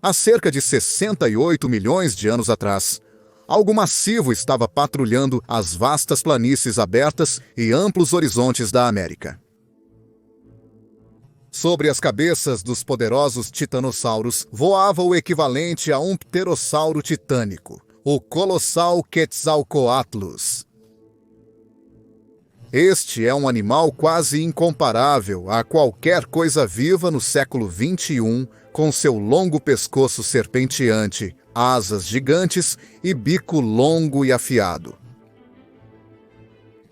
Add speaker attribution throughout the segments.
Speaker 1: Há cerca de 68 milhões de anos atrás, algo massivo estava patrulhando as vastas planícies abertas e amplos horizontes da América. Sobre as cabeças dos poderosos titanossauros voava o equivalente a um pterossauro titânico, o colossal Quetzalcoatlus. Este é um animal quase incomparável a qualquer coisa viva no século XXI, com seu longo pescoço serpenteante, asas gigantes e bico longo e afiado.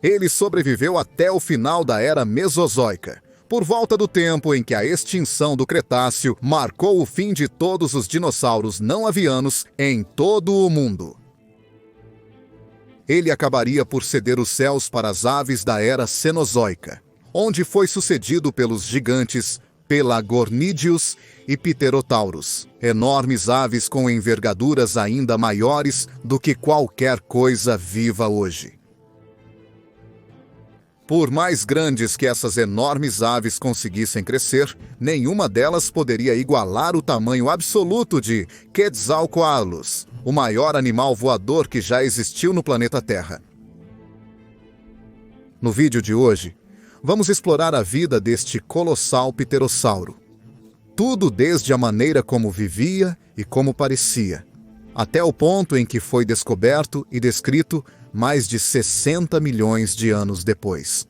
Speaker 1: Ele sobreviveu até o final da Era Mesozoica, por volta do tempo em que a extinção do Cretáceo marcou o fim de todos os dinossauros não avianos em todo o mundo. Ele acabaria por ceder os céus para as aves da Era Cenozoica, onde foi sucedido pelos gigantes Pelagornídeos e Pterotaurus, enormes aves com envergaduras ainda maiores do que qualquer coisa viva hoje. Por mais grandes que essas enormes aves conseguissem crescer, nenhuma delas poderia igualar o tamanho absoluto de Quetzalcoatlus, o maior animal voador que já existiu no planeta Terra. No vídeo de hoje, vamos explorar a vida deste colossal pterossauro. Tudo desde a maneira como vivia e como parecia, até o ponto em que foi descoberto e descrito mais de 60 milhões de anos depois.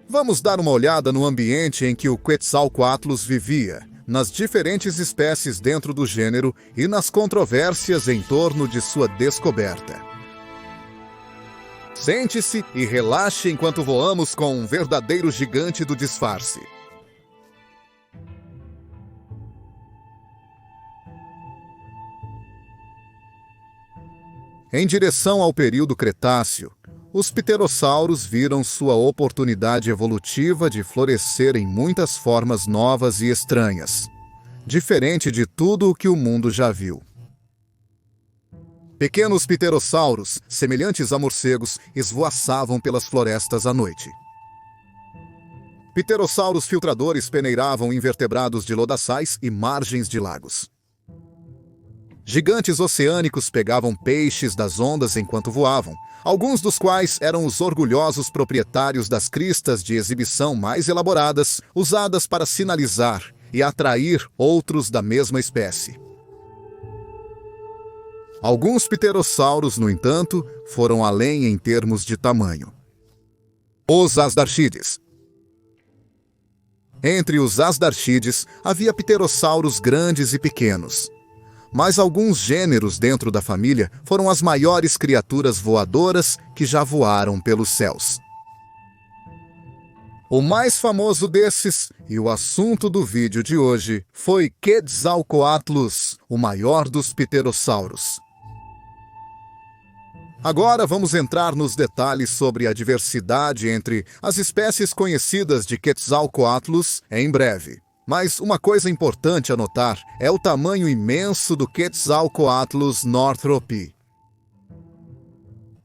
Speaker 1: Vamos dar uma olhada no ambiente em que o Quetzalcoatlus vivia, nas diferentes espécies dentro do gênero e nas controvérsias em torno de sua descoberta. Sente-se e relaxe enquanto voamos com um verdadeiro gigante do disfarce. Em direção ao período Cretáceo, os pterossauros viram sua oportunidade evolutiva de florescer em muitas formas novas e estranhas, diferente de tudo o que o mundo já viu. Pequenos pterossauros, semelhantes a morcegos, esvoaçavam pelas florestas à noite. Pterossauros filtradores peneiravam invertebrados de lodaçais e margens de lagos. Gigantes oceânicos pegavam peixes das ondas enquanto voavam, alguns dos quais eram os orgulhosos proprietários das cristas de exibição mais elaboradas, usadas para sinalizar e atrair outros da mesma espécie. Alguns pterossauros, no entanto, foram além em termos de tamanho. Os asdarchides. Entre os asdarchides havia pterossauros grandes e pequenos. Mas alguns gêneros dentro da família foram as maiores criaturas voadoras que já voaram pelos céus. O mais famoso desses, e o assunto do vídeo de hoje, foi Quetzalcoatlus, o maior dos pterossauros. Agora vamos entrar nos detalhes sobre a diversidade entre as espécies conhecidas de Quetzalcoatlus em breve. Mas uma coisa importante a notar é o tamanho imenso do Quetzalcoatlus northropi.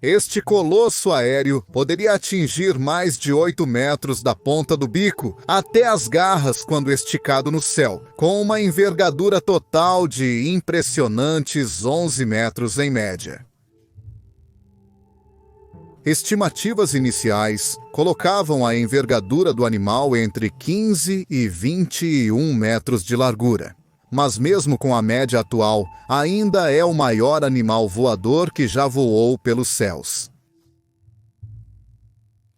Speaker 1: Este colosso aéreo poderia atingir mais de 8 metros da ponta do bico até as garras quando esticado no céu, com uma envergadura total de impressionantes 11 metros em média. Estimativas iniciais colocavam a envergadura do animal entre 15 e 21 metros de largura. Mas mesmo com a média atual, ainda é o maior animal voador que já voou pelos céus.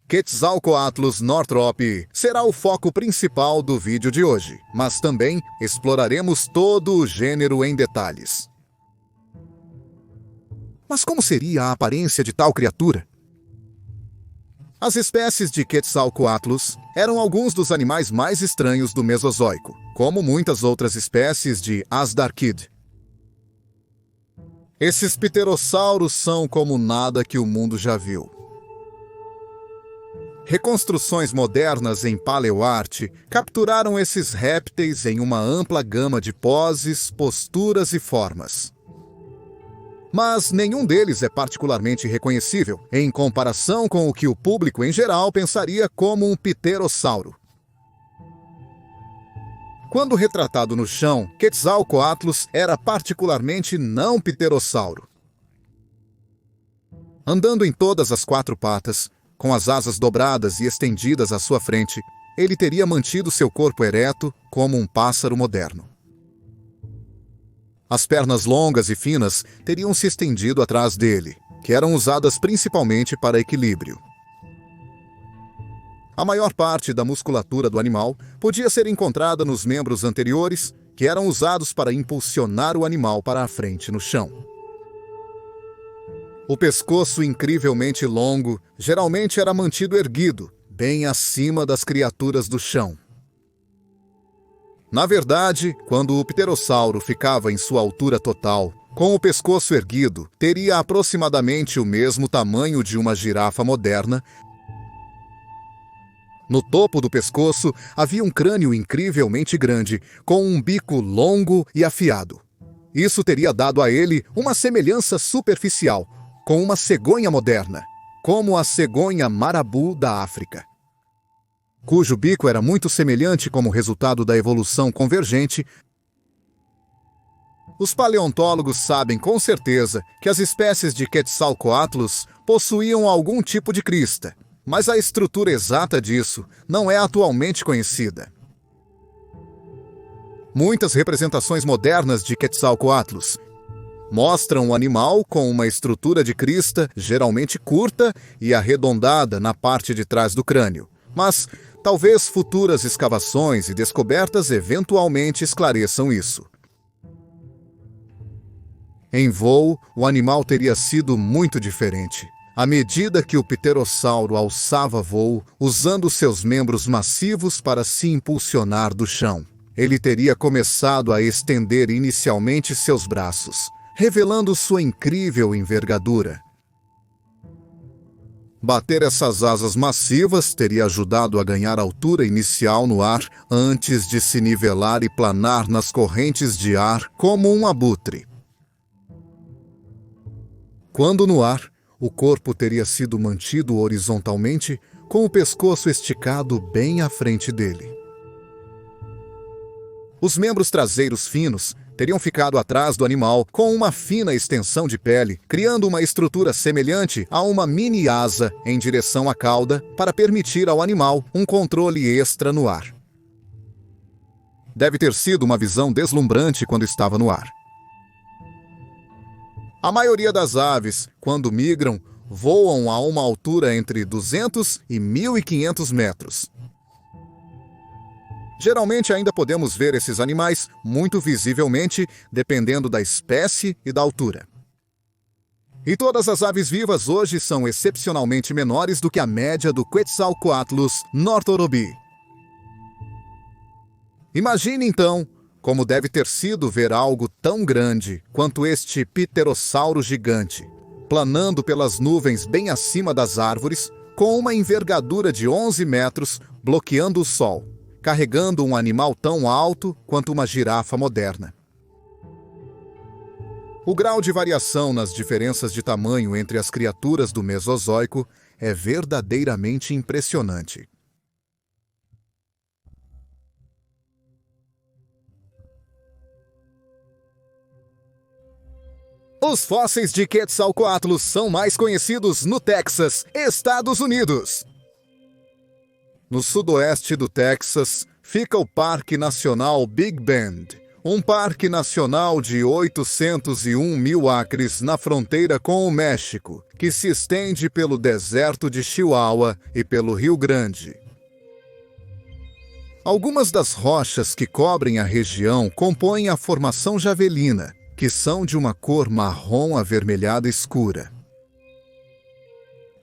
Speaker 1: Quetzalcoatlus northropi será o foco principal do vídeo de hoje, mas também exploraremos todo o gênero em detalhes. Mas como seria a aparência de tal criatura? As espécies de Quetzalcoatlus eram alguns dos animais mais estranhos do Mesozoico, como muitas outras espécies de Asdarquid. Esses pterossauros são como nada que o mundo já viu. Reconstruções modernas em paleoarte capturaram esses répteis em uma ampla gama de poses, posturas e formas. Mas nenhum deles é particularmente reconhecível, em comparação com o que o público em geral pensaria como um pterossauro. Quando retratado no chão, Quetzalcoatlus era particularmente não pterossauro. Andando em todas as 4 patas, com as asas dobradas e estendidas à sua frente, ele teria mantido seu corpo ereto como um pássaro moderno. As pernas longas e finas teriam se estendido atrás dele, que eram usadas principalmente para equilíbrio. A maior parte da musculatura do animal podia ser encontrada nos membros anteriores, que eram usados para impulsionar o animal para a frente no chão. O pescoço incrivelmente longo geralmente era mantido erguido, bem acima das criaturas do chão. Na verdade, quando o pterossauro ficava em sua altura total, com o pescoço erguido, teria aproximadamente o mesmo tamanho de uma girafa moderna. No topo do pescoço havia um crânio incrivelmente grande, com um bico longo e afiado. Isso teria dado a ele uma semelhança superficial com uma cegonha moderna, como a cegonha marabu da África, cujo bico era muito semelhante como resultado da evolução convergente. Os paleontólogos sabem com certeza que as espécies de Quetzalcoatlus possuíam algum tipo de crista, mas a estrutura exata disso não é atualmente conhecida. Muitas representações modernas de Quetzalcoatlus mostram o animal com uma estrutura de crista geralmente curta e arredondada na parte de trás do crânio, mas talvez futuras escavações e descobertas eventualmente esclareçam isso. Em voo, o animal teria sido muito diferente. À medida que o pterossauro alçava voo, usando seus membros massivos para se impulsionar do chão, ele teria começado a estender inicialmente seus braços, revelando sua incrível envergadura. Bater essas asas massivas teria ajudado a ganhar altura inicial no ar antes de se nivelar e planar nas correntes de ar como um abutre. Quando no ar, o corpo teria sido mantido horizontalmente, com o pescoço esticado bem à frente dele. Os membros traseiros finos teriam ficado atrás do animal com uma fina extensão de pele, criando uma estrutura semelhante a uma mini asa em direção à cauda para permitir ao animal um controle extra no ar. Deve ter sido uma visão deslumbrante quando estava no ar. A maioria das aves, quando migram, voam a uma altura entre 200 e 1.500 metros. Geralmente ainda podemos ver esses animais muito visivelmente, dependendo da espécie e da altura. E todas as aves vivas hoje são excepcionalmente menores do que a média do Quetzalcoatlus nortorobi. Imagine então como deve ter sido ver algo tão grande quanto este pterossauro gigante, planando pelas nuvens bem acima das árvores, com uma envergadura de 11 metros, bloqueando o sol, carregando um animal tão alto quanto uma girafa moderna. O grau de variação nas diferenças de tamanho entre as criaturas do Mesozoico é verdadeiramente impressionante. Os fósseis de Quetzalcoatlus são mais conhecidos no Texas, Estados Unidos. No sudoeste do Texas, fica o Parque Nacional Big Bend, um parque nacional de 801 mil acres na fronteira com o México, que se estende pelo deserto de Chihuahua e pelo Rio Grande. Algumas das rochas que cobrem a região compõem a Formação Javelina, que são de uma cor marrom avermelhada escura.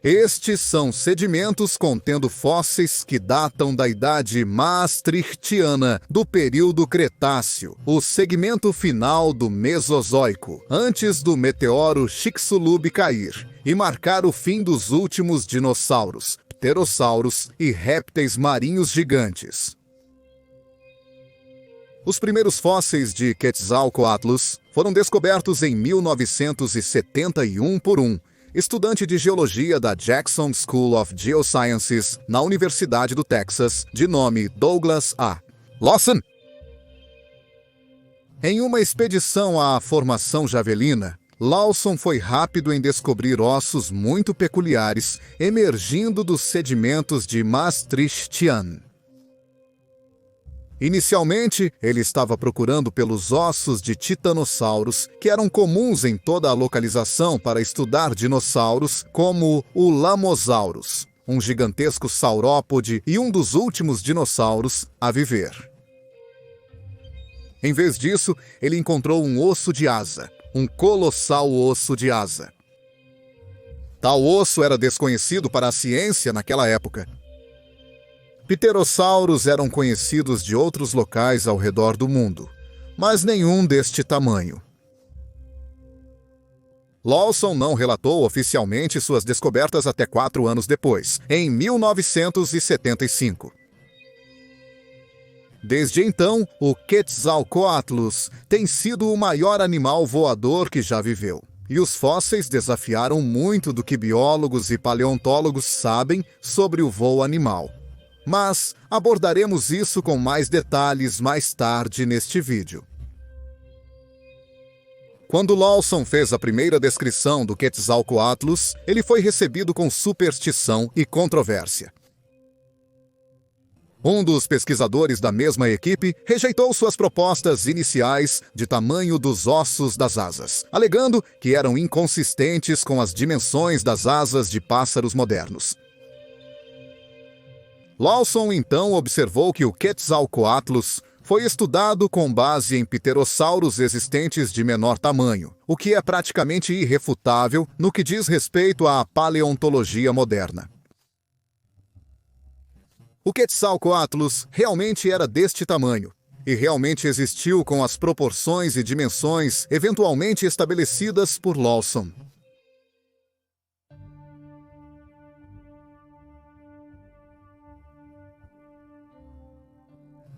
Speaker 1: Estes são sedimentos contendo fósseis que datam da idade maastrichtiana do período Cretáceo, o segmento final do Mesozoico, antes do meteoro Chicxulub cair e marcar o fim dos últimos dinossauros, pterossauros e répteis marinhos gigantes. Os primeiros fósseis de Quetzalcoatlus foram descobertos em 1971 por um estudante de geologia da Jackson School of Geosciences na Universidade do Texas, de nome Douglas A. Lawson. Em uma expedição à Formação Javelina, Lawson foi rápido em descobrir ossos muito peculiares emergindo dos sedimentos de Maastrichtian. Inicialmente, ele estava procurando pelos ossos de titanossauros, que eram comuns em toda a localização para estudar dinossauros, como o Lamosaurus, um gigantesco saurópode e um dos últimos dinossauros a viver. Em vez disso, ele encontrou um osso de asa, um colossal osso de asa. Tal osso era desconhecido para a ciência naquela época. Pterossauros eram conhecidos de outros locais ao redor do mundo, mas nenhum deste tamanho. Lawson não relatou oficialmente suas descobertas até 4 anos depois, em 1975. Desde então, o Quetzalcoatlus tem sido o maior animal voador que já viveu. E os fósseis desafiaram muito do que biólogos e paleontólogos sabem sobre o voo animal. Mas abordaremos isso com mais detalhes mais tarde neste vídeo. Quando Lawson fez a primeira descrição do Quetzalcoatlus, ele foi recebido com superstição e controvérsia. Um dos pesquisadores da mesma equipe rejeitou suas propostas iniciais de tamanho dos ossos das asas, alegando que eram inconsistentes com as dimensões das asas de pássaros modernos. Lawson então observou que o Quetzalcoatlus foi estudado com base em pterossauros existentes de menor tamanho, o que é praticamente irrefutável no que diz respeito à paleontologia moderna. O Quetzalcoatlus realmente era deste tamanho, e realmente existiu com as proporções e dimensões eventualmente estabelecidas por Lawson.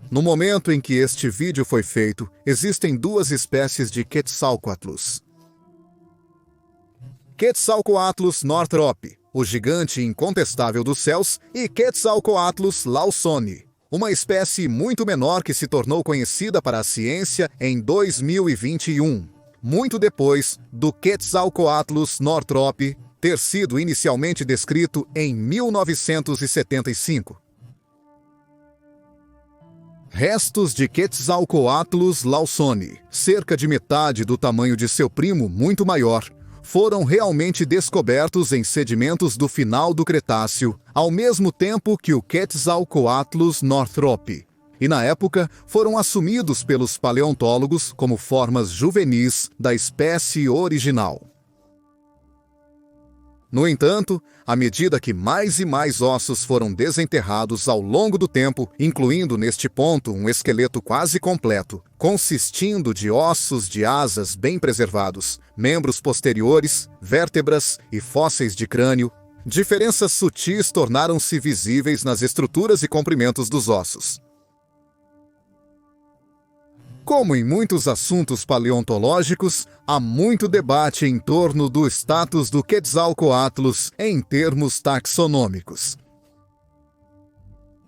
Speaker 1: No momento em que este vídeo foi feito, existem 2 espécies de Quetzalcoatlus. Quetzalcoatlus northropi, o gigante incontestável dos céus, e Quetzalcoatlus lawsoni, uma espécie muito menor que se tornou conhecida para a ciência em 2021, muito depois do Quetzalcoatlus northropi ter sido inicialmente descrito em 1975. Restos de Quetzalcoatlus lawsoni, cerca de metade do tamanho de seu primo muito maior, foram realmente descobertos em sedimentos do final do Cretáceo, ao mesmo tempo que o Quetzalcoatlus northropi, e na época foram assumidos pelos paleontólogos como formas juvenis da espécie original. No entanto, à medida que mais e mais ossos foram desenterrados ao longo do tempo, incluindo neste ponto um esqueleto quase completo, consistindo de ossos de asas bem preservados, membros posteriores, vértebras e fósseis de crânio, diferenças sutis tornaram-se visíveis nas estruturas e comprimentos dos ossos. Como em muitos assuntos paleontológicos, há muito debate em torno do status do Quetzalcoatlus em termos taxonômicos.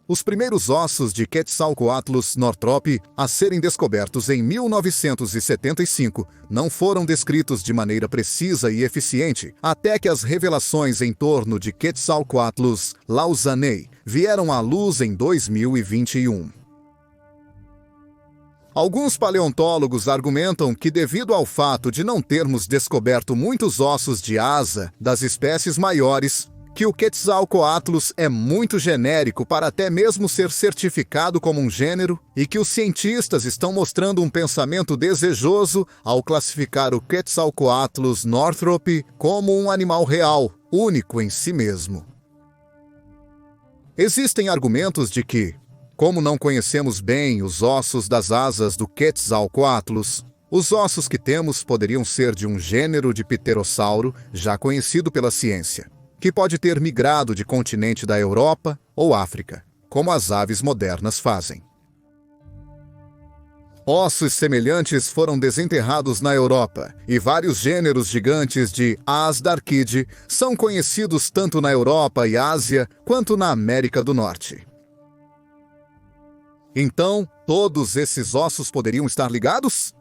Speaker 1: Os primeiros ossos de Quetzalcoatlus northropi a serem descobertos em 1975 não foram descritos de maneira precisa e eficiente, até que as revelações em torno de Quetzalcoatlus lawsonii vieram à luz em 2021. Alguns paleontólogos argumentam que, devido ao fato de não termos descoberto muitos ossos de asa das espécies maiores, que o Quetzalcoatlus é muito genérico para até mesmo ser certificado como um gênero e que os cientistas estão mostrando um pensamento desejoso ao classificar o Quetzalcoatlus northropi como um animal real, único em si mesmo. Existem argumentos de que, como não conhecemos bem os ossos das asas do Quetzalcoatlus, os ossos que temos poderiam ser de um gênero de pterossauro já conhecido pela ciência, que pode ter migrado de continente da Europa ou África, como as aves modernas fazem. Ossos semelhantes foram desenterrados na Europa, e vários gêneros gigantes de Asdarquide são conhecidos tanto na Europa e Ásia quanto na América do Norte. Então, todos esses ossos poderiam estar ligados?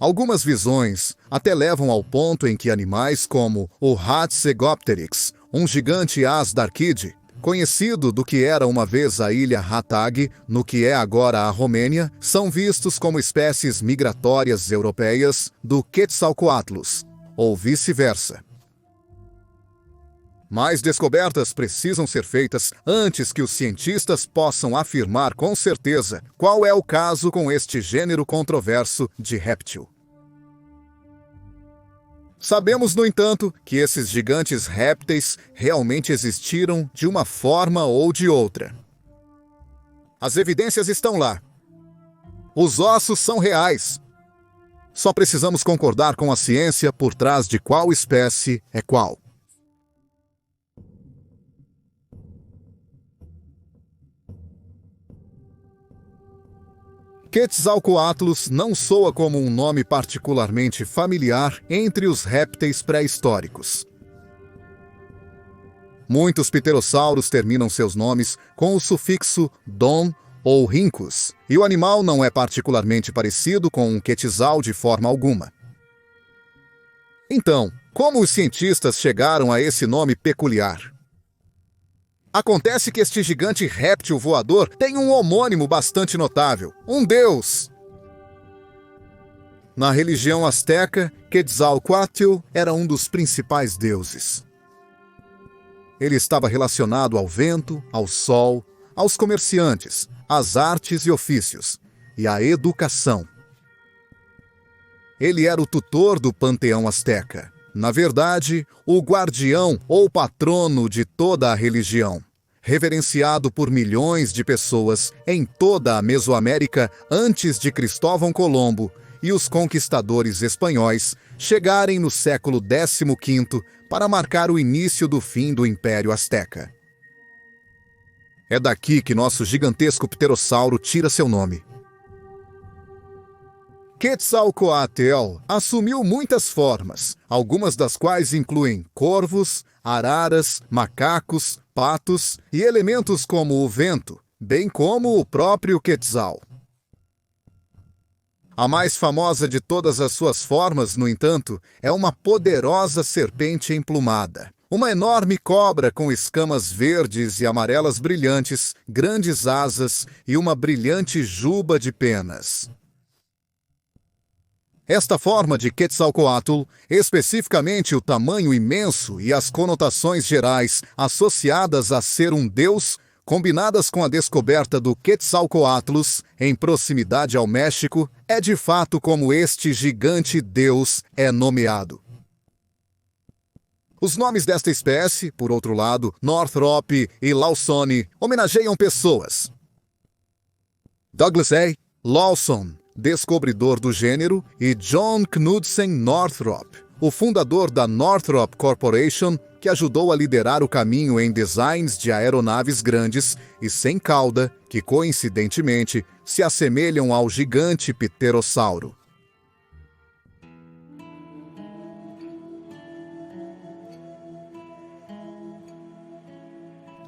Speaker 1: Algumas visões até levam ao ponto em que animais como o Hatzegopteryx, um gigante asdarquide, conhecido do que era uma vez a ilha Hatag, no que é agora a Romênia, são vistos como espécies migratórias europeias do Quetzalcoatlus, ou vice-versa. Mais descobertas precisam ser feitas antes que os cientistas possam afirmar com certeza qual é o caso com este gênero controverso de réptil. Sabemos, no entanto, que esses gigantes répteis realmente existiram de uma forma ou de outra. As evidências estão lá. Os ossos são reais. Só precisamos concordar com a ciência por trás de qual espécie é qual. Quetzalcoatlus não soa como um nome particularmente familiar entre os répteis pré-históricos. Muitos pterossauros terminam seus nomes com o sufixo dom ou rincus, e o animal não é particularmente parecido com um quetzal de forma alguma. Então, como os cientistas chegaram a esse nome peculiar? Acontece que este gigante réptil voador tem um homônimo bastante notável, um deus. Na religião azteca, Quetzalcoatl era um dos principais deuses. Ele estava relacionado ao vento, ao sol, aos comerciantes, às artes e ofícios, e à educação. Ele era o tutor do panteão azteca. Na verdade, o guardião ou patrono de toda a religião, reverenciado por milhões de pessoas em toda a Mesoamérica antes de Cristóvão Colombo e os conquistadores espanhóis chegarem no século XV para marcar o início do fim do Império Azteca. É daqui que nosso gigantesco pterossauro tira seu nome. Quetzalcoatl assumiu muitas formas, algumas das quais incluem corvos, araras, macacos, patos e elementos como o vento, bem como o próprio Quetzal. A mais famosa de todas as suas formas, no entanto, é uma poderosa serpente emplumada. Uma enorme cobra com escamas verdes e amarelas brilhantes, grandes asas e uma brilhante juba de penas. Esta forma de Quetzalcoatl, especificamente o tamanho imenso e as conotações gerais associadas a ser um deus, combinadas com a descoberta do Quetzalcoatlus em proximidade ao México, é de fato como este gigante deus é nomeado. Os nomes desta espécie, por outro lado, Northrop e Lawson, homenageiam pessoas. Douglas A. Lawson, descobridor do gênero, e John Knudsen Northrop, o fundador da Northrop Corporation, que ajudou a liderar o caminho em designs de aeronaves grandes e sem cauda, que coincidentemente se assemelham ao gigante pterossauro.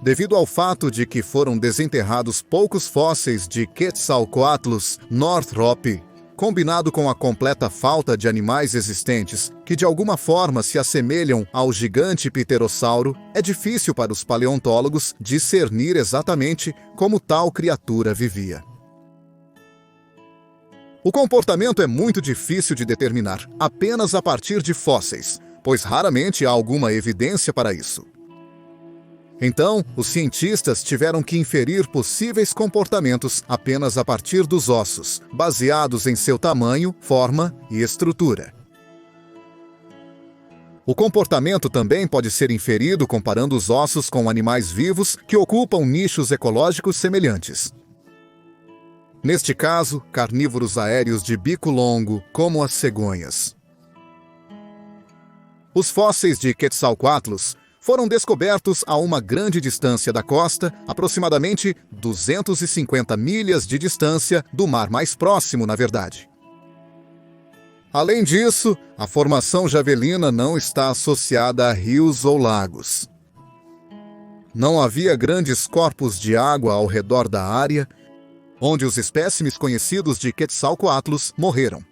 Speaker 1: Devido ao fato de que foram desenterrados poucos fósseis de Quetzalcoatlus Northrop, combinado com a completa falta de animais existentes que de alguma forma se assemelham ao gigante pterossauro, é difícil para os paleontólogos discernir exatamente como tal criatura vivia. O comportamento é muito difícil de determinar apenas a partir de fósseis, pois raramente há alguma evidência para isso. Então, os cientistas tiveram que inferir possíveis comportamentos apenas a partir dos ossos, baseados em seu tamanho, forma e estrutura. O comportamento também pode ser inferido comparando os ossos com animais vivos que ocupam nichos ecológicos semelhantes. Neste caso, carnívoros aéreos de bico longo, como as cegonhas. Os fósseis de Quetzalcoatlus foram descobertos a uma grande distância da costa, aproximadamente 250 milhas de distância do mar mais próximo, na verdade. Além disso, a formação javelina não está associada a rios ou lagos. Não havia grandes corpos de água ao redor da área onde os espécimes conhecidos de Quetzalcoatlus morreram.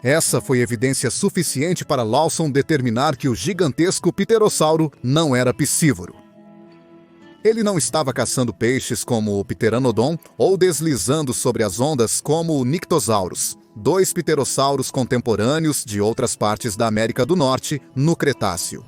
Speaker 1: Essa foi evidência suficiente para Lawson determinar que o gigantesco pterossauro não era piscívoro. Ele não estava caçando peixes como o Pteranodon ou deslizando sobre as ondas como o Nyctosaurus, dois pterossauros contemporâneos de outras partes da América do Norte no Cretáceo.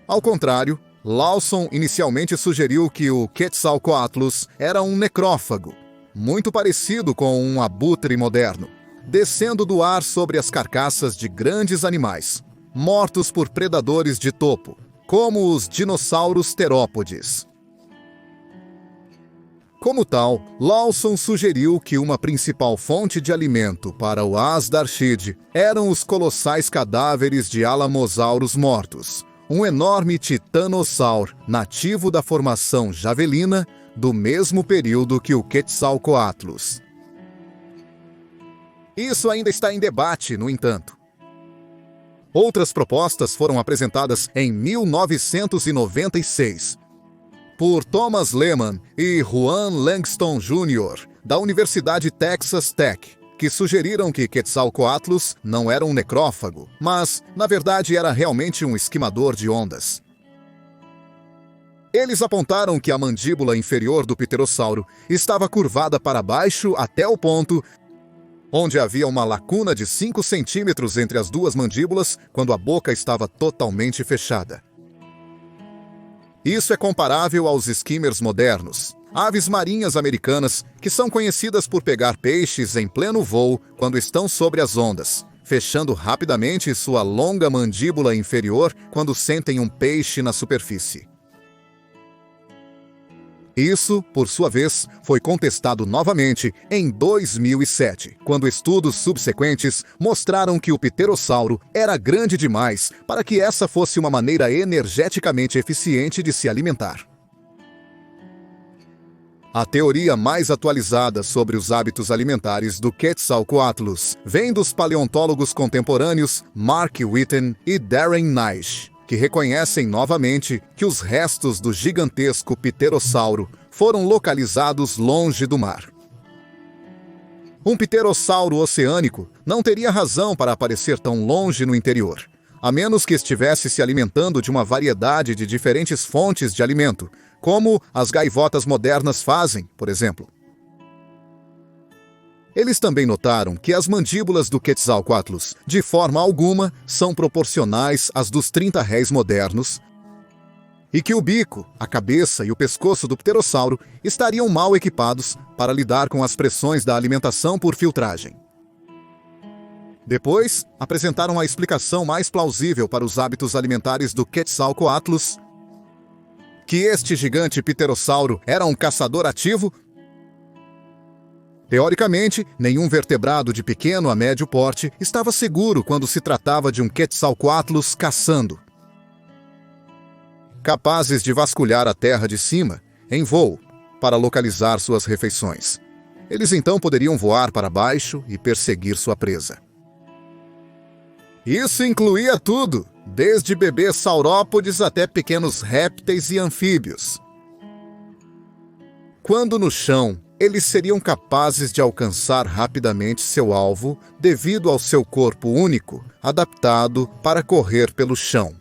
Speaker 1: Ao contrário, Lawson inicialmente sugeriu que o Quetzalcoatlus era um necrófago, muito parecido com um abutre moderno, descendo do ar sobre as carcaças de grandes animais, mortos por predadores de topo, como os dinossauros terópodes. Como tal, Lawson sugeriu que uma principal fonte de alimento para o Azdarchid eram os colossais cadáveres de alamosaurus mortos, um enorme titanossauro nativo da formação Javelina do mesmo período que o Quetzalcoatlus. Isso ainda está em debate, no entanto. Outras propostas foram apresentadas em 1996 por Thomas Lehman e Juan Langston Jr., da Universidade Texas Tech, que sugeriram que Quetzalcoatlus não era um necrófago, mas, na verdade, era realmente um esquimador de ondas. Eles apontaram que a mandíbula inferior do pterossauro estava curvada para baixo até o ponto onde havia uma lacuna de 5 centímetros entre as duas mandíbulas quando a boca estava totalmente fechada. Isso é comparável aos esquimmers modernos, aves marinhas americanas que são conhecidas por pegar peixes em pleno voo quando estão sobre as ondas, fechando rapidamente sua longa mandíbula inferior quando sentem um peixe na superfície. Isso, por sua vez, foi contestado novamente em 2007, quando estudos subsequentes mostraram que o pterossauro era grande demais para que essa fosse uma maneira energeticamente eficiente de se alimentar. A teoria mais atualizada sobre os hábitos alimentares do Quetzalcoatlus vem dos paleontólogos contemporâneos Mark Witten e Darren Naish, que reconhecem novamente que os restos do gigantesco pterossauro foram localizados longe do mar. Um pterossauro oceânico não teria razão para aparecer tão longe no interior, a menos que estivesse se alimentando de uma variedade de diferentes fontes de alimento, como as gaivotas modernas fazem, por exemplo. Eles também notaram que as mandíbulas do Quetzalcoatlus, de forma alguma, são proporcionais às dos 30 réis modernos, e que o bico, a cabeça e o pescoço do pterossauro estariam mal equipados para lidar com as pressões da alimentação por filtragem. Depois, apresentaram a explicação mais plausível para os hábitos alimentares do Quetzalcoatlus, que este gigante pterossauro era um caçador ativo. Teoricamente, nenhum vertebrado de pequeno a médio porte estava seguro quando se tratava de um Quetzalcoatlus caçando. Capazes de vasculhar a terra de cima, em voo, para localizar suas refeições. Eles então poderiam voar para baixo e perseguir sua presa. Isso incluía tudo, desde bebês saurópodes até pequenos répteis e anfíbios. Quando no chão, eles seriam capazes de alcançar rapidamente seu alvo devido ao seu corpo único, adaptado para correr pelo chão.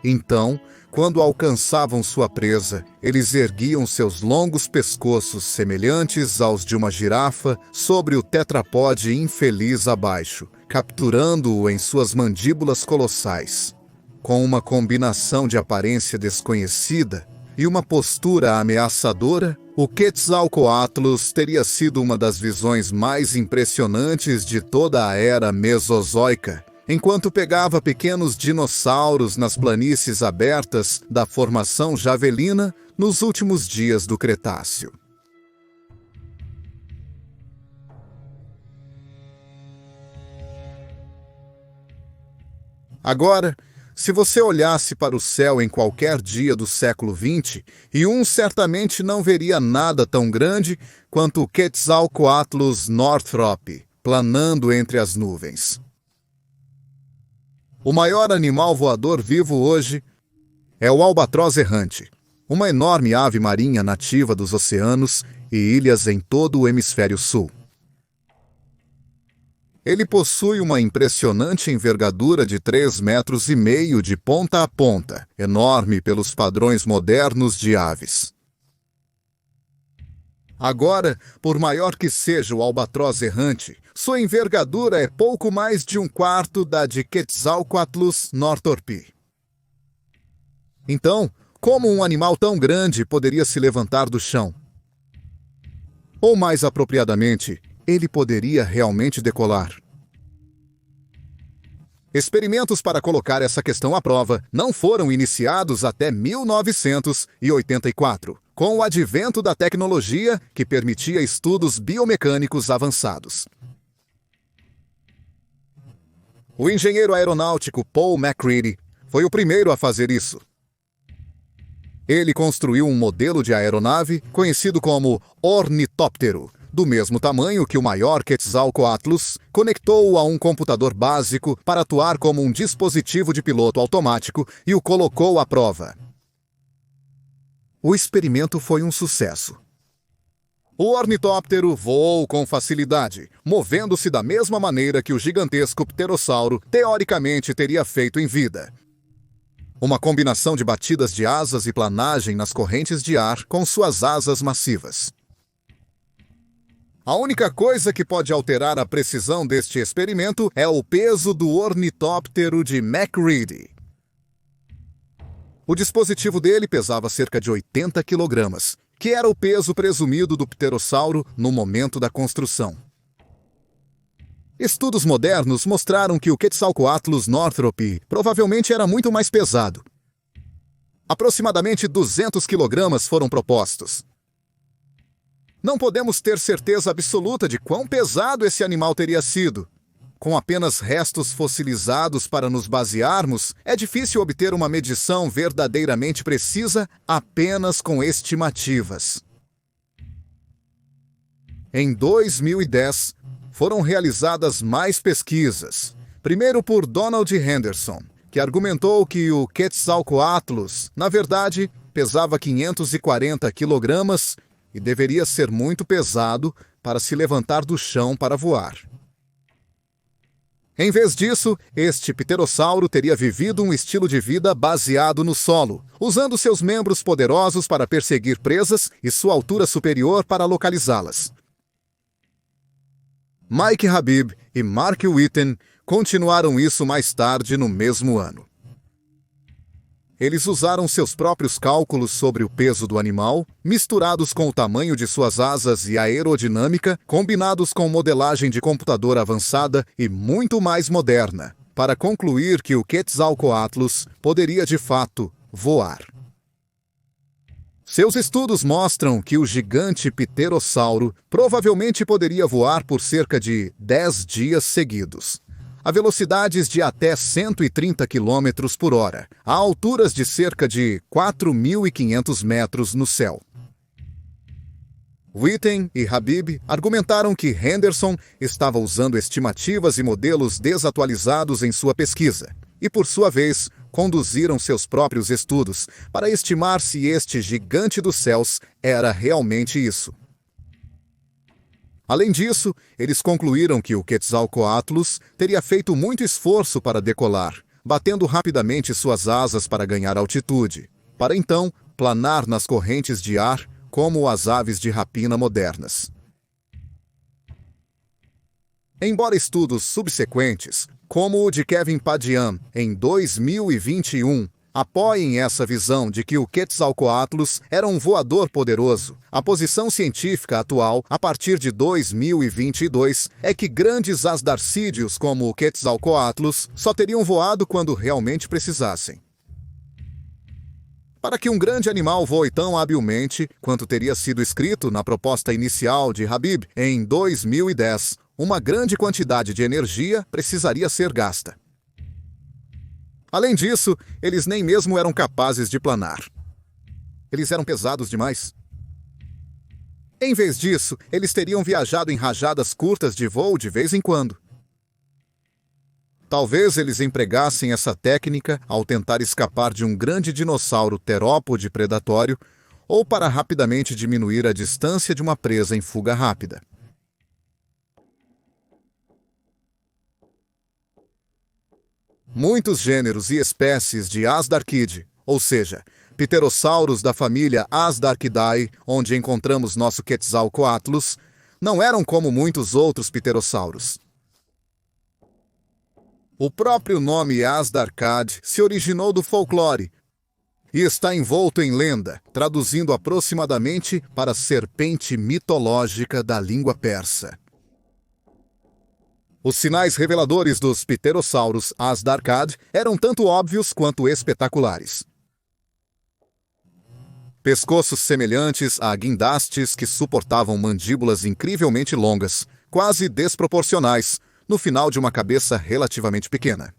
Speaker 1: Então, quando alcançavam sua presa, eles erguiam seus longos pescoços semelhantes aos de uma girafa sobre o tetrapode infeliz abaixo, capturando-o em suas mandíbulas colossais. Com uma combinação de aparência desconhecida e uma postura ameaçadora, o Quetzalcoatlus teria sido uma das visões mais impressionantes de toda a era mesozoica, enquanto pegava pequenos dinossauros nas planícies abertas da formação Javelina nos últimos dias do Cretáceo. Agora, se você olhasse para o céu em qualquer dia do século XX, certamente não veria nada tão grande quanto o Quetzalcoatlus Northrop, planando entre as nuvens. O maior animal voador vivo hoje é o albatroz errante, uma enorme ave marinha nativa dos oceanos e ilhas em todo o hemisfério sul. Ele possui uma impressionante envergadura de 3,5 metros de ponta a ponta, enorme pelos padrões modernos de aves. Agora, por maior que seja o albatroz errante, sua envergadura é pouco mais de 1/4 da de Quetzalcoatlus northrop. Então, como um animal tão grande poderia se levantar do chão? Ou mais apropriadamente, ele poderia realmente decolar? Experimentos para colocar essa questão à prova não foram iniciados até 1984, com o advento da tecnologia que permitia estudos biomecânicos avançados. O engenheiro aeronáutico Paul MacCready foi o primeiro a fazer isso. Ele construiu um modelo de aeronave conhecido como ornitóptero, do mesmo tamanho que o maior Quetzalcoatlus, conectou-o a um computador básico para atuar como um dispositivo de piloto automático e o colocou à prova. O experimento foi um sucesso. O ornitóptero voou com facilidade, movendo-se da mesma maneira que o gigantesco pterossauro teoricamente teria feito em vida. Uma combinação de batidas de asas e planagem nas correntes de ar com suas asas massivas. A única coisa que pode alterar a precisão deste experimento é o peso do ornitóptero de MacCready. O dispositivo dele pesava cerca de 80 quilogramas, que era o peso presumido do pterossauro no momento da construção. Estudos modernos mostraram que o Quetzalcoatlus northrop provavelmente era muito mais pesado. Aproximadamente 200 quilogramas foram propostos. Não podemos ter certeza absoluta de quão pesado esse animal teria sido. Com apenas restos fossilizados para nos basearmos, é difícil obter uma medição verdadeiramente precisa apenas com estimativas. Em 2010, foram realizadas mais pesquisas. Primeiro por Donald Henderson, que argumentou que o Quetzalcoatlus, na verdade, pesava 540 quilogramas e deveria ser muito pesado para se levantar do chão para voar. Em vez disso, este pterossauro teria vivido um estilo de vida baseado no solo, usando seus membros poderosos para perseguir presas e sua altura superior para localizá-las. Mike Habib e Mark Witten continuaram isso mais tarde no mesmo ano. Eles usaram seus próprios cálculos sobre o peso do animal, misturados com o tamanho de suas asas e a aerodinâmica, combinados com modelagem de computador avançada e muito mais moderna, para concluir que o Quetzalcoatlus poderia de fato voar. Seus estudos mostram que o gigante pterossauro provavelmente poderia voar por cerca de 10 dias seguidos, a velocidades de até 130 km por hora, a alturas de cerca de 4.500 metros no céu. Witten e Habib argumentaram que Henderson estava usando estimativas e modelos desatualizados em sua pesquisa, e por sua vez, conduziram seus próprios estudos para estimar se este gigante dos céus era realmente isso. Além disso, eles concluíram que o Quetzalcoatlus teria feito muito esforço para decolar, batendo rapidamente suas asas para ganhar altitude, para então planar nas correntes de ar como as aves de rapina modernas. Embora estudos subsequentes, como o de Kevin Padian em 2021, apoiem essa visão de que o Quetzalcoatlus era um voador poderoso, a posição científica atual, a partir de 2022, é que grandes asdarcídeos como o Quetzalcoatlus só teriam voado quando realmente precisassem. Para que um grande animal voe tão habilmente quanto teria sido escrito na proposta inicial de Habib em 2010, uma grande quantidade de energia precisaria ser gasta. Além disso, eles nem mesmo eram capazes de planar. Eles eram pesados demais. Em vez disso, eles teriam viajado em rajadas curtas de voo de vez em quando. Talvez eles empregassem essa técnica ao tentar escapar de um grande dinossauro terópode predatório ou para rapidamente diminuir a distância de uma presa em fuga rápida. Muitos gêneros e espécies de Asdarquide, ou seja, pterossauros da família Asdarquidae, onde encontramos nosso Quetzalcoatlus, não eram como muitos outros pterossauros. O próprio nome Asdarcad se originou do folclore e está envolto em lenda, traduzindo aproximadamente para serpente mitológica da língua persa. Os sinais reveladores dos pterossauros Asdarcad eram tanto óbvios quanto espetaculares. Pescoços semelhantes a guindastes que suportavam mandíbulas incrivelmente longas, quase desproporcionais, no final de uma cabeça relativamente pequena.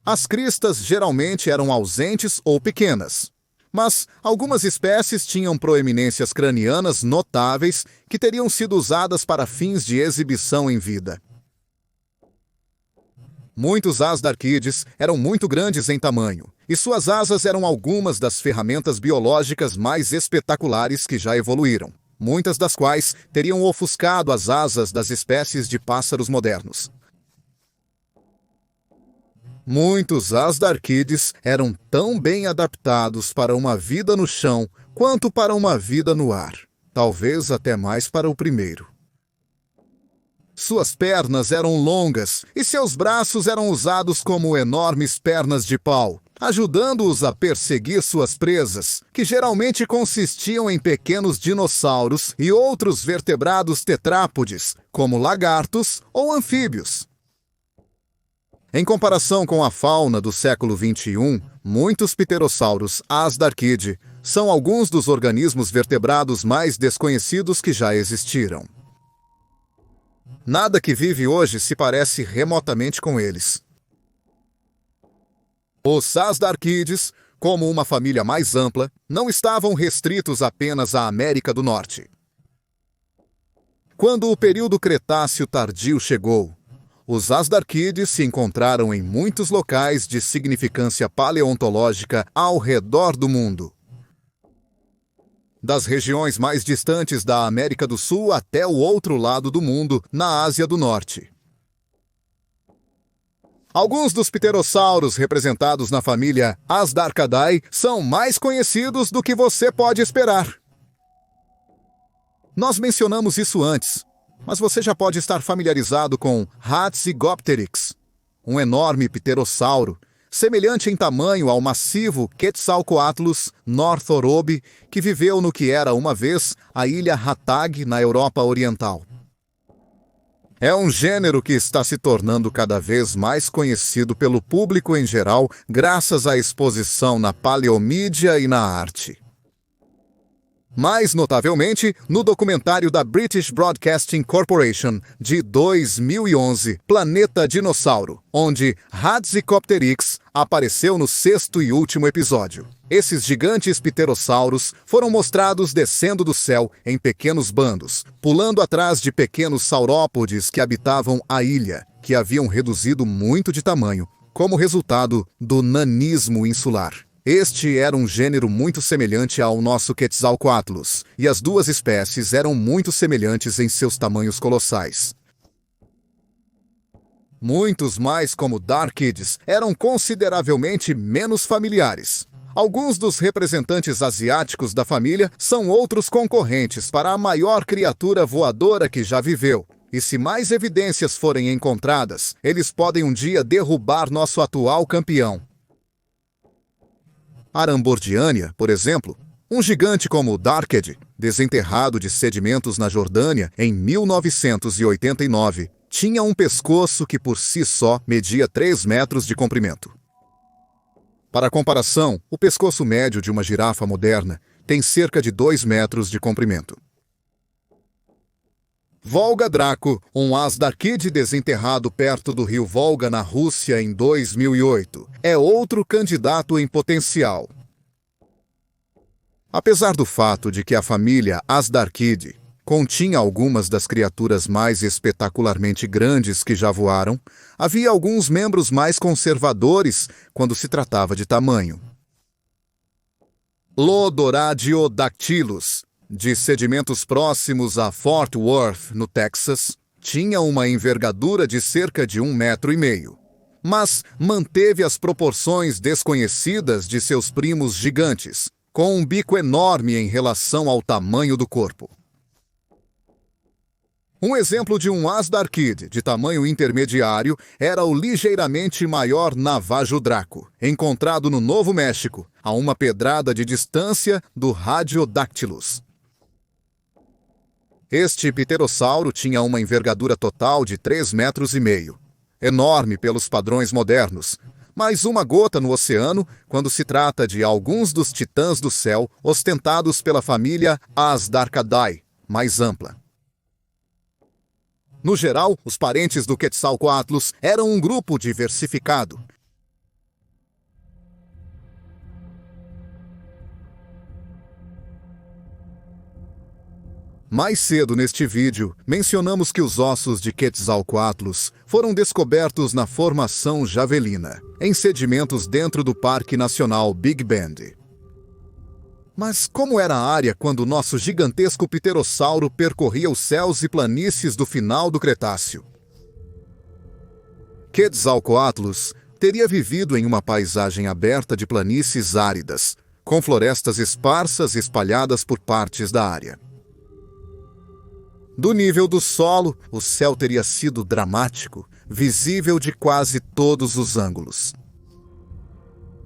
Speaker 1: As cristas geralmente eram ausentes ou pequenas, mas algumas espécies tinham proeminências cranianas notáveis que teriam sido usadas para fins de exibição em vida. Muitos Asdarquides eram muito grandes em tamanho, e suas asas eram algumas das ferramentas biológicas mais espetaculares que já evoluíram, muitas das quais teriam ofuscado as asas das espécies de pássaros modernos. Muitos Asdarquides eram tão bem adaptados para uma vida no chão quanto para uma vida no ar, talvez até mais para o primeiro. Suas pernas eram longas e seus braços eram usados como enormes pernas de pau, ajudando-os a perseguir suas presas, que geralmente consistiam em pequenos dinossauros e outros vertebrados tetrápodes, como lagartos ou anfíbios. Em comparação com a fauna do século XXI, muitos pterossauros Asdarquide são alguns dos organismos vertebrados mais desconhecidos que já existiram. Nada que vive hoje se parece remotamente com eles. Os Asdarquides, como uma família mais ampla, não estavam restritos apenas à América do Norte. Quando o período Cretáceo tardio chegou, os Asdarquides se encontraram em muitos locais de significância paleontológica ao redor do mundo. Das regiões mais distantes da América do Sul até o outro lado do mundo, na Ásia do Norte. Alguns dos pterossauros representados na família Asdarcadae são mais conhecidos do que você pode esperar. Nós mencionamos isso antes, mas você já pode estar familiarizado com Hatzegopteryx, um enorme pterossauro, semelhante em tamanho ao massivo Quetzalcoatlus northorobi, que viveu no que era uma vez a ilha Ratag, na Europa Oriental. É um gênero que está se tornando cada vez mais conhecido pelo público em geral, graças à exposição na paleomídia e na arte. Mais notavelmente, no documentário da British Broadcasting Corporation de 2011, Planeta Dinossauro, onde Hatzegopteryx apareceu no 6º e último episódio. Esses gigantes pterossauros foram mostrados descendo do céu em pequenos bandos, pulando atrás de pequenos saurópodes que habitavam a ilha, que haviam reduzido muito de tamanho, como resultado do nanismo insular. Este era um gênero muito semelhante ao nosso Quetzalcoatlus, e as duas espécies eram muito semelhantes em seus tamanhos colossais. Muitos mais como Darkids eram consideravelmente menos familiares. Alguns dos representantes asiáticos da família são outros concorrentes para a maior criatura voadora que já viveu. E se mais evidências forem encontradas, eles podem um dia derrubar nosso atual campeão. Arambordiania, por exemplo, um gigante como o Darked, desenterrado de sedimentos na Jordânia em 1989, tinha um pescoço que por si só media 3 metros de comprimento. Para comparação, o pescoço médio de uma girafa moderna tem cerca de 2 metros de comprimento. Volga Draco, um Asdarquide desenterrado perto do rio Volga, na Rússia, em 2008, é outro candidato em potencial. Apesar do fato de que a família Asdarquide continha algumas das criaturas mais espetacularmente grandes que já voaram, havia alguns membros mais conservadores quando se tratava de tamanho. Lodoradiodactylus, de sedimentos próximos a Fort Worth, no Texas, tinha uma envergadura de cerca de 1,5 metros. mas manteve as proporções desconhecidas de seus primos gigantes, com um bico enorme em relação ao tamanho do corpo. Um exemplo de um asdarquide de tamanho intermediário era o ligeiramente maior Navajo Draco, encontrado no Novo México, a uma pedrada de distância do Radiodactylus. Este pterossauro tinha uma envergadura total de 3,5 metros, enorme pelos padrões modernos, mas uma gota no oceano quando se trata de alguns dos titãs do céu ostentados pela família Asdarcadae, mais ampla. No geral, os parentes do Quetzalcoatlus eram um grupo diversificado. Mais cedo neste vídeo, mencionamos que os ossos de Quetzalcoatlus foram descobertos na Formação Javelina, em sedimentos dentro do Parque Nacional Big Bend. Mas como era a área quando o nosso gigantesco pterossauro percorria os céus e planícies do final do Cretáceo? Quetzalcoatlus teria vivido em uma paisagem aberta de planícies áridas, com florestas esparsas espalhadas por partes da área. Do nível do solo, o céu teria sido dramático, visível de quase todos os ângulos.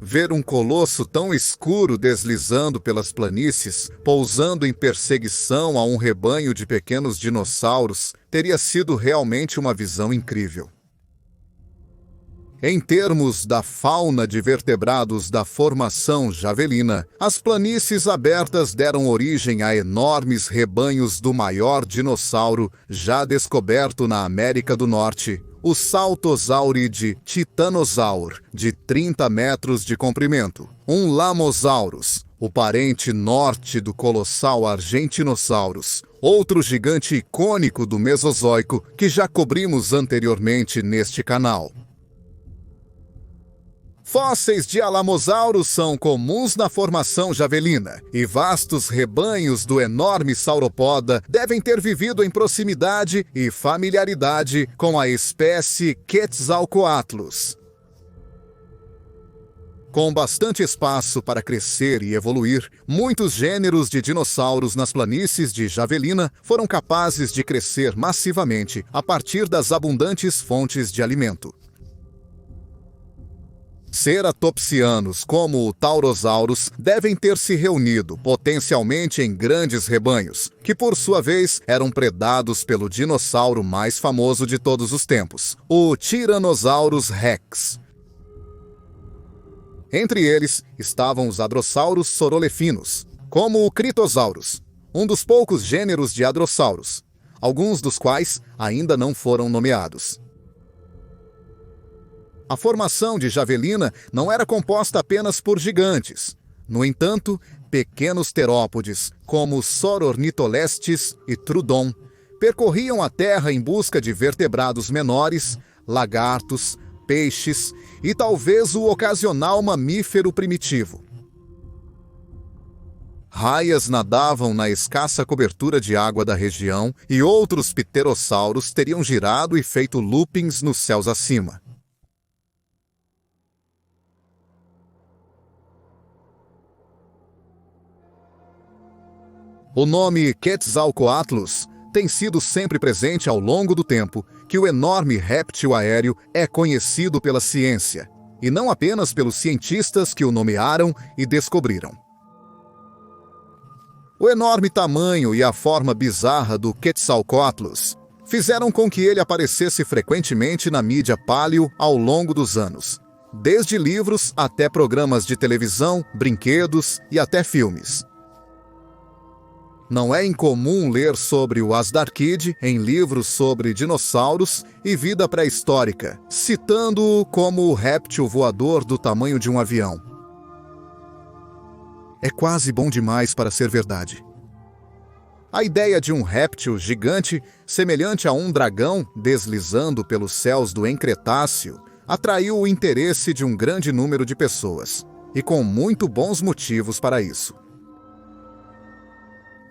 Speaker 1: Ver um colosso tão escuro deslizando pelas planícies, pousando em perseguição a um rebanho de pequenos dinossauros, teria sido realmente uma visão incrível. Em termos da fauna de vertebrados da Formação Javelina, as planícies abertas deram origem a enormes rebanhos do maior dinossauro já descoberto na América do Norte, o Saltosaurid titanosaur, de 30 metros de comprimento, um Lamosaurus, o parente norte do colossal Argentinosaurus, outro gigante icônico do Mesozoico que já cobrimos anteriormente neste canal. Fósseis de Alamosaurus são comuns na Formação Javelina, e vastos rebanhos do enorme sauropoda devem ter vivido em proximidade e familiaridade com a espécie Quetzalcoatlus. Com bastante espaço para crescer e evoluir, muitos gêneros de dinossauros nas planícies de Javelina foram capazes de crescer massivamente a partir das abundantes fontes de alimento. Ceratopsianos, como o Taurosaurus, devem ter se reunido, potencialmente em grandes rebanhos, que por sua vez eram predados pelo dinossauro mais famoso de todos os tempos, o Tyrannosaurus Rex. Entre eles estavam os hadrossauros sorolefinos, como o Critosaurus, um dos poucos gêneros de hadrossauros, alguns dos quais ainda não foram nomeados. A formação de Javelina não era composta apenas por gigantes. No entanto, pequenos terópodes, como Sorornitholestes e Trudon, percorriam a Terra em busca de vertebrados menores, lagartos, peixes e talvez o ocasional mamífero primitivo. Raias nadavam na escassa cobertura de água da região e outros pterossauros teriam girado e feito loopings nos céus acima. O nome Quetzalcoatlus tem sido sempre presente ao longo do tempo que o enorme réptil aéreo é conhecido pela ciência, e não apenas pelos cientistas que o nomearam e descobriram. O enorme tamanho e a forma bizarra do Quetzalcoatlus fizeram com que ele aparecesse frequentemente na mídia paleo ao longo dos anos, desde livros até programas de televisão, brinquedos e até filmes. Não é incomum ler sobre o asdarquide em livros sobre dinossauros e vida pré-histórica, citando-o como o réptil voador do tamanho de um avião. É quase bom demais para ser verdade. A ideia de um réptil gigante, semelhante a um dragão deslizando pelos céus do Encretáceo, atraiu o interesse de um grande número de pessoas, e com muito bons motivos para isso.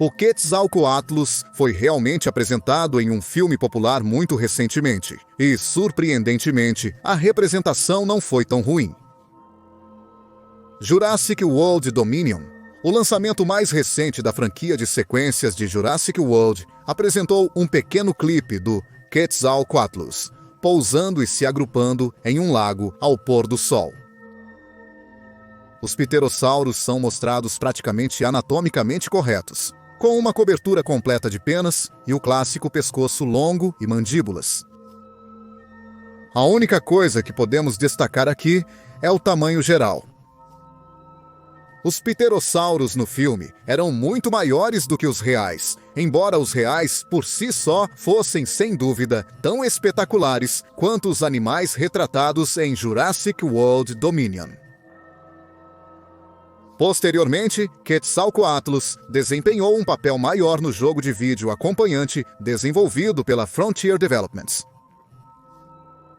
Speaker 1: O Quetzalcoatlus foi realmente apresentado em um filme popular muito recentemente, e, surpreendentemente, a representação não foi tão ruim. Jurassic World Dominion, o lançamento mais recente da franquia de sequências de Jurassic World, apresentou um pequeno clipe do Quetzalcoatlus, pousando e se agrupando em um lago ao pôr do sol. Os pterossauros são mostrados praticamente anatomicamente corretos, com uma cobertura completa de penas e o clássico pescoço longo e mandíbulas. A única coisa que podemos destacar aqui é o tamanho geral. Os pterossauros no filme eram muito maiores do que os reais, embora os reais, por si só, fossem, sem dúvida, tão espetaculares quanto os animais retratados em Jurassic World Dominion. Posteriormente, Quetzalcoatlus desempenhou um papel maior no jogo de vídeo acompanhante desenvolvido pela Frontier Developments.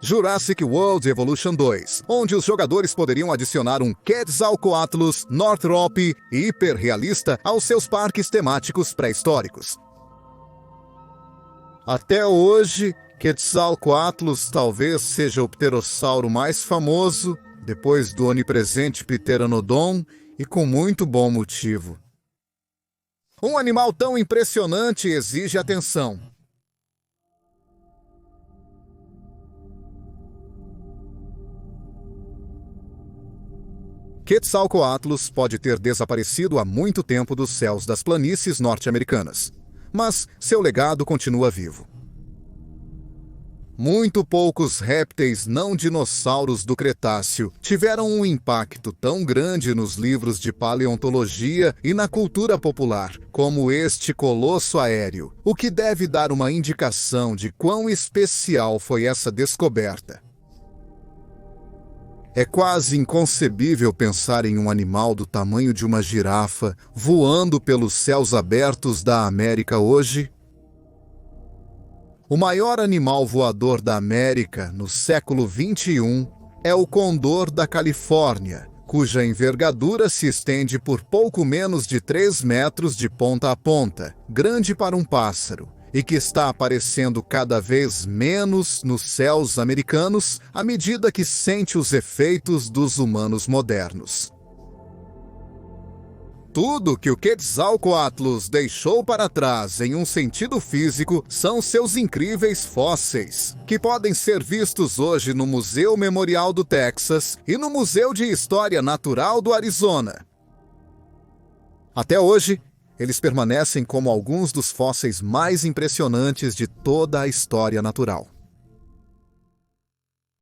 Speaker 1: Jurassic World Evolution 2, onde os jogadores poderiam adicionar um Quetzalcoatlus Northrop hiperrealista aos seus parques temáticos pré-históricos. Até hoje, Quetzalcoatlus talvez seja o pterossauro mais famoso, depois do onipresente Pteranodon, e com muito bom motivo. Um animal tão impressionante exige atenção. Quetzalcoatlus pode ter desaparecido há muito tempo dos céus das planícies norte-americanas, mas seu legado continua vivo. Muito poucos répteis não dinossauros do Cretáceo tiveram um impacto tão grande nos livros de paleontologia e na cultura popular como este colosso aéreo, o que deve dar uma indicação de quão especial foi essa descoberta. É quase inconcebível pensar em um animal do tamanho de uma girafa voando pelos céus abertos da América hoje. O maior animal voador da América no século XXI é o condor da Califórnia, cuja envergadura se estende por pouco menos de 3 metros de ponta a ponta, grande para um pássaro, e que está aparecendo cada vez menos nos céus americanos à medida que sente os efeitos dos humanos modernos. Tudo que o Quetzalcoatlus deixou para trás em um sentido físico são seus incríveis fósseis, que podem ser vistos hoje no Museu Memorial do Texas e no Museu de História Natural do Arizona. Até hoje, eles permanecem como alguns dos fósseis mais impressionantes de toda a história natural.